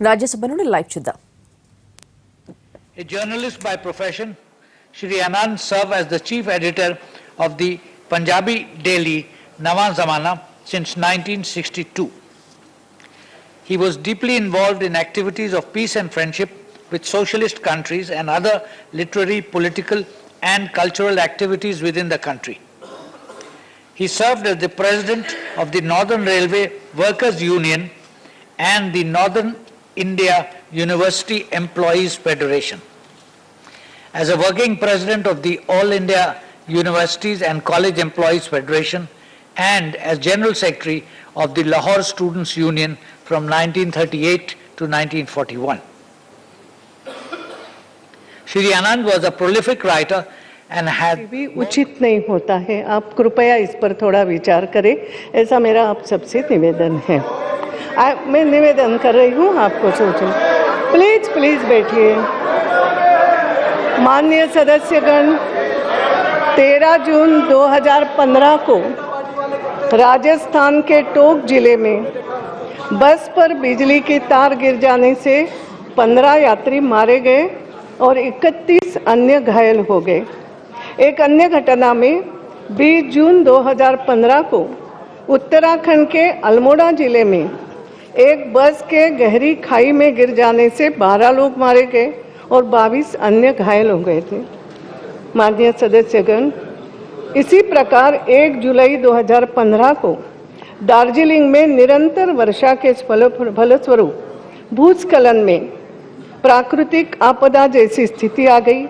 రాజ్యసభ నుండి లైవ్ చూద్దాం. A journalist by profession, Shri Anand served as the chief editor of the Punjabi daily Nawa Zamana since 1962. He was deeply involved in activities of peace and friendship with socialist countries and other literary, political and cultural activities within the country. He served as the president of the Northern Railway Workers Union and the Northern India University Employees Federation. As a working president of the All India Universities and College Employees Federation and as General Secretary of the Lahore Students Union from 1938 to 1941. Shri Anand was a prolific writer and had... भी उचित नहीं होता है, आप कृपया इस पर थोड़ा विचार करें, ऐसा मेरा आप सबसे निवेदन है. मैं निवेदन कर रही हूँ आपको सोचें. प्लीज बैठिए. माननीय सदस्यगण, 13 जून 2015 को राजस्थान के टोंक जिले में बस पर बिजली की तार गिर जाने से 15 यात्री मारे गए और 31 अन्य घायल हो गए. एक अन्य घटना में 20 जून 2015 को उत्तराखंड के अल्मोड़ा जिले में एक बस के गहरी खाई में गिर जाने से 12 लोग मारे गए और 22 अन्य घायल हो गए थे. माननीय सदस्यगण, इसी प्रकार 1 जुलाई 2015 को दार्जिलिंग में निरंतर वर्षा के फलस्वरूप भूस्खलन में प्राकृतिक आपदा जैसी स्थिति आ गई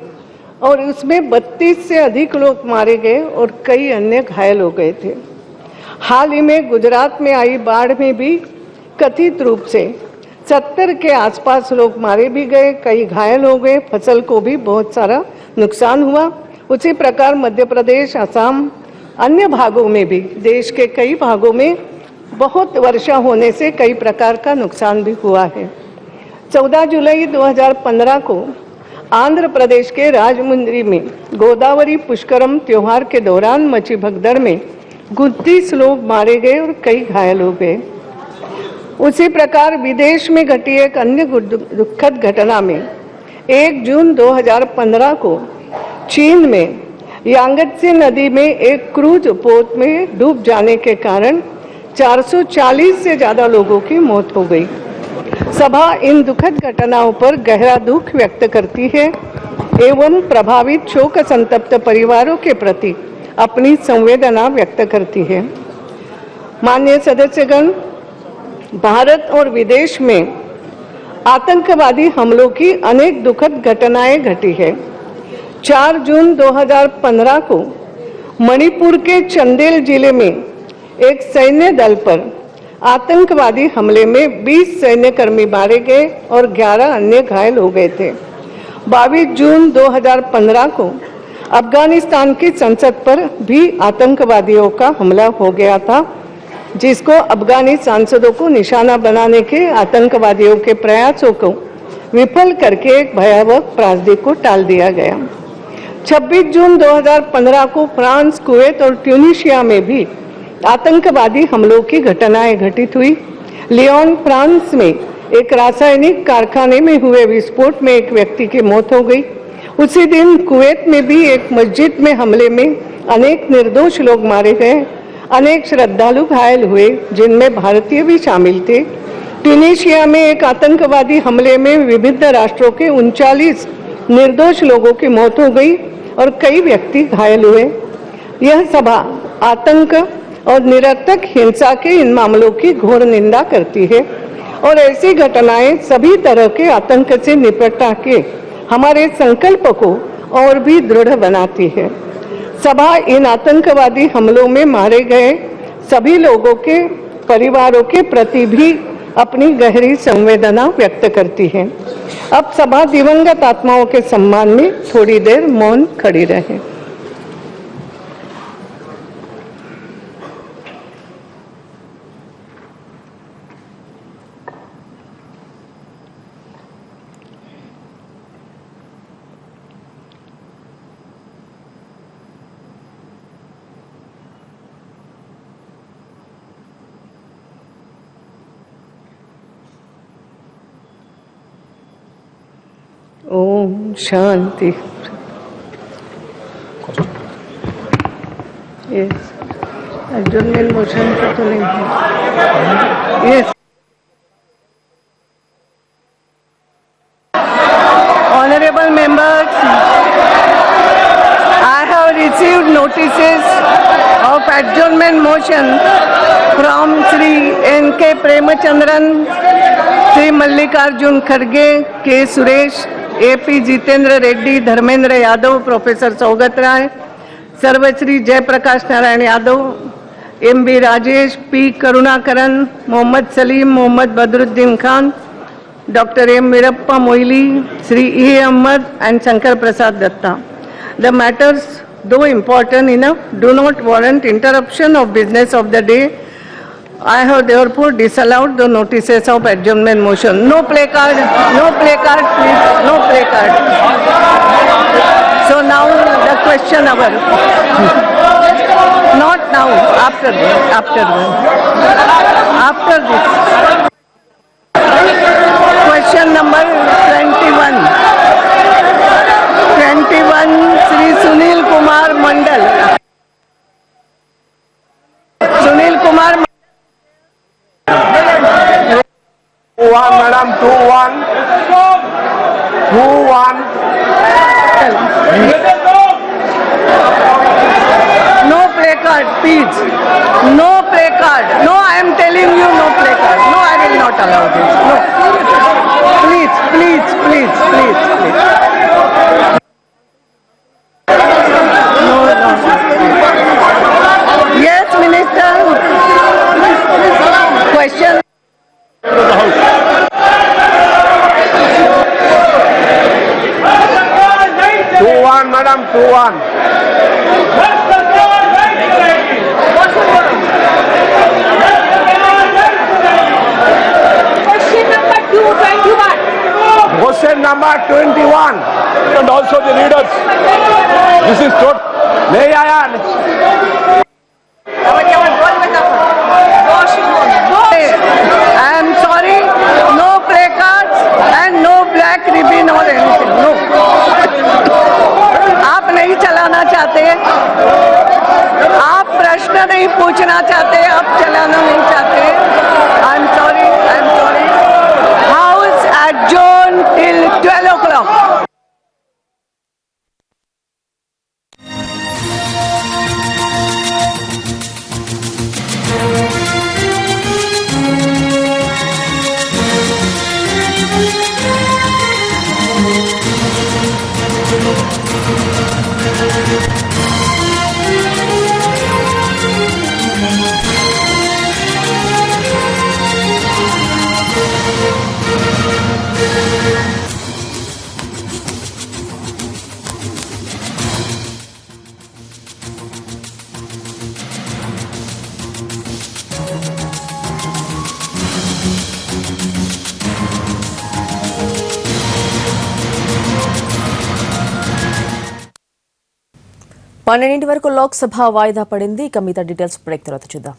और उसमें 32 से अधिक लोग मारे गए और कई अन्य घायल हो गए थे. हाल ही में गुजरात में आई बाढ़ में भी कथित रूप से 70 के आसपास लोग मारे भी गए, कई घायल हो गए, फसल को भी बहुत सारा नुकसान हुआ. उसी प्रकार मध्य प्रदेश, असम, अन्य भागों में भी, देश के कई भागों में बहुत वर्षा होने से कई प्रकार का नुकसान भी हुआ है. 14 जुलाई 2015 को आंध्र प्रदेश के राजमुंद्री में गोदावरी पुष्करम त्योहार के दौरान मची भगदड़ में 29 लोग मारे गए और कई घायल हो गए. उसी प्रकार विदेश में घटी एक अन्य दुखद घटना में 1 जून 2015 को चीन में यांगत्से नदी में एक क्रूज बोट में डूब जाने के कारण 440 से ज़्यादा लोगों की मौत हो गई. सभा इन दुखद घटनाओं पर गहरा दुख व्यक्त करती है एवं प्रभावित शोक संतप्त परिवारों के प्रति अपनी संवेदना व्यक्त करती है. माननीय सदस्यगण, भारत और विदेश में आतंकवादी हमलों की अनेक दुखद घटनाएं घटी है. 4 जून 2015 को मणिपुर के चंदेल जिले में एक सैन्य दल पर आतंकवादी हमले में 20 सैन्यकर्मी मारे गए और 11 अन्य घायल हो गए थे. 22 जून 2015 को अफगानिस्तान की संसद पर भी आतंकवादियों का हमला हो गया था, जिसको अफगानी सांसदों को निशाना बनाने के आतंकवादियों के प्रयासों को विफल करके एक भयावह त्रासदी को टाल दिया गया. 26 जून 2015 को फ्रांस, कुवैत और ट्यूनीशिया में भी आतंकवादी हमलों की घटनाएं घटित हुई. लियोन, फ्रांस में एक रासायनिक कारखाने में हुए विस्फोट में एक व्यक्ति की मौत हो गई. उसी दिन कुवैत में भी एक मस्जिद में हमले में अनेक निर्दोष लोग मारे गए, अनेक श्रद्धालु घायल हुए, जिनमें भारतीय भी शामिल थे. ट्यूनीशिया में एक आतंकवादी हमले में विभिन्न राष्ट्रों के 39 निर्दोष लोगों की मौत हो गई और कई व्यक्ति घायल हुए. यह सभा आतंक और निरर्थक हिंसा के इन मामलों की घोर निंदा करती है और ऐसी घटनाएं सभी तरह के आतंक से निपटने के हमारे संकल्प को और भी दृढ़ बनाती है. सभा इन आतंकवादी हमलों में मारे गए सभी लोगों के परिवारों के प्रति भी अपनी गहरी संवेदना व्यक्त करती है. अब सभा दिवंगत आत्माओं के सम्मान में थोड़ी देर मौन खड़ी रहे. Om Shanti. Yes, adjournment motion का तो नहीं है। Yes, honourable members, I have received notices of adjournment motion from Sri N.K. Premachandran, Sri Mallikarjun Kharge, K. Suresh, A.P. Jitendra Reddy, Dharmendra Yadav, Professor Saugat Rai, Sarvashri Jayaprakash Narayan Yadav, M.B. Rajesh, P. Karunakaran, Mohammad Salim, Mohammad Badruddin Khan, Dr. M. Virappa Moili, Sri E. Ahmad and Shankar Prasad Datta. The matters, though important enough, do not warrant interruption of business of the day. I have therefore disallowed the notices of adjournment motion. No placard, please, no placard. So now the question hour. Not now, after this. Question number 21. 21, Sri Sunil Kumar Mandal. Sunil Kumar. 2-1, madam, 2-1. 2-1. No placard, please. No placard. No, I am telling you, no placard. No, I will not allow this. No. Please. No. Yes, Minister. Question. 2-1, madam, 2-1. Question number 221. Question number 21. And also the leaders. This is total. नहीं आया. I am sorry, no placards and no black ribbon or anything. No. आप नहीं चलाना चाहते, आप प्रश्न नहीं पूछना चाहते, आप चलाना नहीं चाहते. I am sorry. House adjourned till 12 o'clock. పన్నెండింటి వరకు లోక్సభ వాయిదా పడింది. ఇక మిగతా డీటెయిల్స్ బ్రేక్ తర్వాత చూద్దాం.